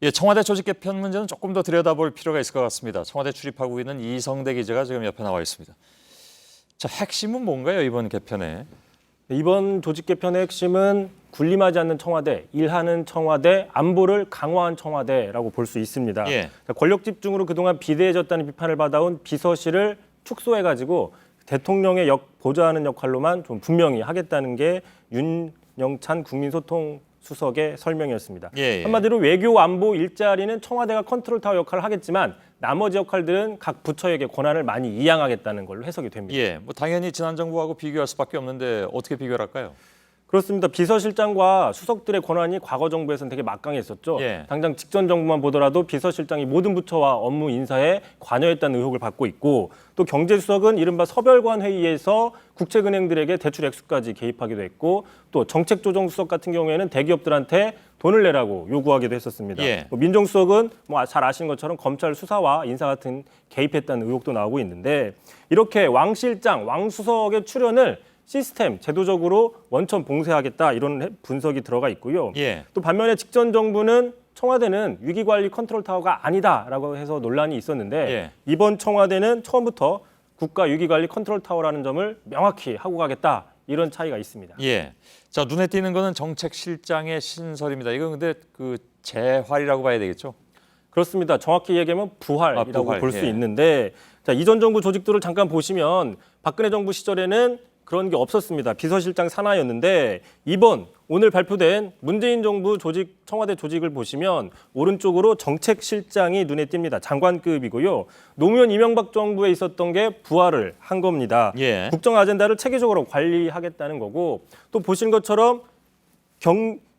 예, 청와대 조직 개편 문제는 조금 더 들여다볼 필요가 있을 것 같습니다. 청와대 출입하고 있는 이성대 기자가 지금 옆에 나와 있습니다. 자, 핵심은 뭔가요, 이번 개편에? 이번 조직 개편의 핵심은 군림하지 않는 청와대, 일하는 청와대, 안보를 강화한 청와대라고 볼 수 있습니다. 예. 권력 집중으로 그동안 비대해졌다는 비판을 받아온 비서실을 축소해가지고 대통령의 보좌하는 역할로만 좀 분명히 하겠다는 게 윤영찬 국민소통 수석의 설명이었습니다. 예. 한마디로 외교 안보 일자리는 청와대가 컨트롤타워 역할을 하겠지만 나머지 역할들은 각 부처에게 권한을 많이 이양하겠다는 걸로 해석이 됩니다. 예, 뭐 당연히 지난 정부하고 비교할 수밖에 없는데 어떻게 비교를 할까요? 그렇습니다. 비서실장과 수석들의 권한이 과거 정부에서는 되게 막강했었죠. 예. 당장 직전 정부만 보더라도 비서실장이 모든 부처와 업무 인사에 관여했다는 의혹을 받고 있고 또 경제수석은 이른바 서별관 회의에서 국책은행들에게 대출 액수까지 개입하기도 했고 또 정책조정수석 같은 경우에는 대기업들한테 돈을 내라고 요구하기도 했었습니다. 예. 민정수석은 뭐 잘 아시는 것처럼 검찰 수사와 인사 같은 개입했다는 의혹도 나오고 있는데 이렇게 왕 실장, 왕 수석의 출연을 시스템, 제도적으로 원천 봉쇄하겠다 이런 분석이 들어가 있고요. 예. 또 반면에 직전 정부는 청와대는 위기관리 컨트롤타워가 아니다라고 해서 논란이 있었는데 예. 이번 청와대는 처음부터 국가위기관리 컨트롤타워라는 점을 명확히 하고 가겠다 이런 차이가 있습니다. 예. 자, 눈에 띄는 거는 정책실장의 신설입니다. 이건 근데 그 재활이라고 봐야 되겠죠? 그렇습니다. 정확히 얘기하면 부활이라고 부활, 볼 수 예. 있는데 자, 이전 정부 조직들을 잠깐 보시면 박근혜 정부 시절에는 그런 게 없었습니다. 비서실장 산하였는데 오늘 발표된 문재인 정부 청와대 조직을 보시면 오른쪽으로 정책실장이 눈에 띕니다. 장관급이고요. 노무현 이명박 정부에 있었던 게 부활을 한 겁니다. 예. 국정 아젠다를 체계적으로 관리하겠다는 거고 또 보신 것처럼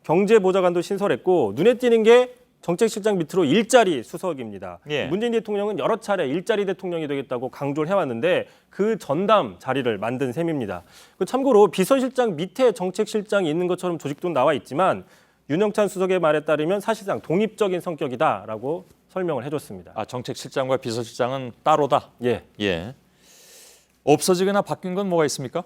경제보좌관도 신설했고 눈에 띄는 게 정책실장 밑으로 일자리 수석입니다. 예. 문재인 대통령은 여러 차례 일자리 대통령이 되겠다고 강조를 해왔는데 그 전담 자리를 만든 셈입니다. 참고로 비서실장 밑에 정책실장이 있는 것처럼 조직도 나와 있지만 윤영찬 수석의 말에 따르면 사실상 독립적인 성격이다라고 설명을 해줬습니다. 아, 정책실장과 비서실장은 따로다? 예. 예. 없어지거나 바뀐 건 뭐가 있습니까?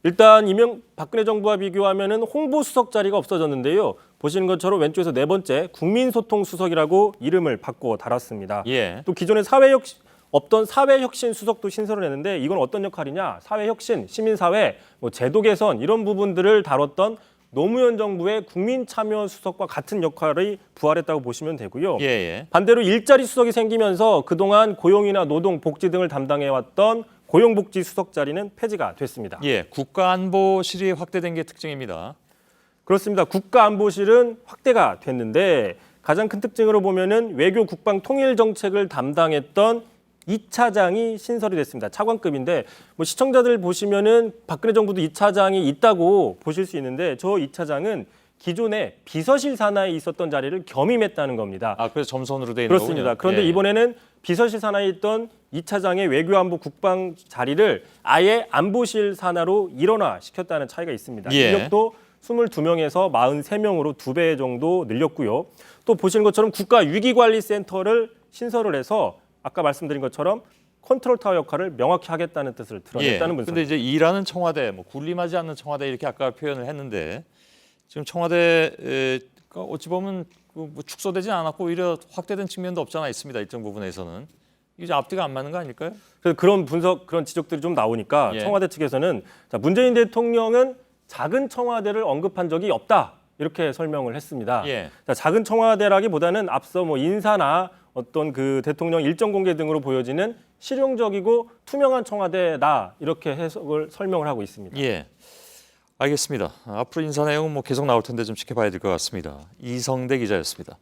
일단 박근혜 정부와 비교하면은 홍보수석 자리가 없어졌는데요. 보시는 것처럼 왼쪽에서 네 번째 국민소통수석이라고 이름을 바꿔 달았습니다. 예. 또 기존에 없던 사회혁신 수석도 신설을 했는데 이건 어떤 역할이냐? 사회혁신, 시민사회, 제도 개선 이런 부분들을 다뤘던 노무현 정부의 국민참여수석과 같은 역할이 부활했다고 보시면 되고요. 예, 예. 반대로 일자리 수석이 생기면서 그동안 고용이나 노동, 복지 등을 담당해왔던 고용복지수석 자리는 폐지가 됐습니다. 예, 국가안보실이 확대된 게 특징입니다. 그렇습니다. 국가안보실은 확대가 됐는데 가장 큰 특징으로 보면은 외교 국방 통일 정책을 담당했던 2차장이 신설이 됐습니다. 차관급인데 시청자들 보시면은 박근혜 정부도 2차장이 있다고 보실 수 있는데 저 2차장은 기존에 비서실 산하에 있었던 자리를 겸임했다는 겁니다. 아, 그래서 점선으로 돼 있는 그렇습니다. 거군요. 그런데 예. 이번에는 비서실 산하에 있던 2차장의 외교안보 국방 자리를 아예 안보실 산하로 일원화시켰다는 차이가 있습니다. 예. 인력도 22명에서 43명으로 2배 정도 늘렸고요. 또 보시는 것처럼 국가위기관리센터를 신설을 해서 아까 말씀드린 것처럼 컨트롤타워 역할을 명확히 하겠다는 뜻을 드러냈다는 분석. 그런데 이제 일하는 청와대, 군림하지 않는 청와대 이렇게 아까 표현을 했는데 지금 청와대가 어찌 보면 축소되지 않았고 오히려 확대된 측면도 없지 않아 있습니다. 일정 부분에서는. 이게 앞뒤가 안 맞는 거 아닐까요? 그래서 그런 지적들이 좀 나오니까 예. 청와대 측에서는 문재인 대통령은 작은 청와대를 언급한 적이 없다. 이렇게 설명을 했습니다. 예. 작은 청와대라기보다는 앞서 인사나 어떤 그 대통령 일정 공개 등으로 보여지는 실용적이고 투명한 청와대다. 이렇게 설명을 하고 있습니다. 예. 알겠습니다. 앞으로 인사 내용은 계속 나올 텐데 좀 지켜봐야 될 것 같습니다. 이성대 기자였습니다.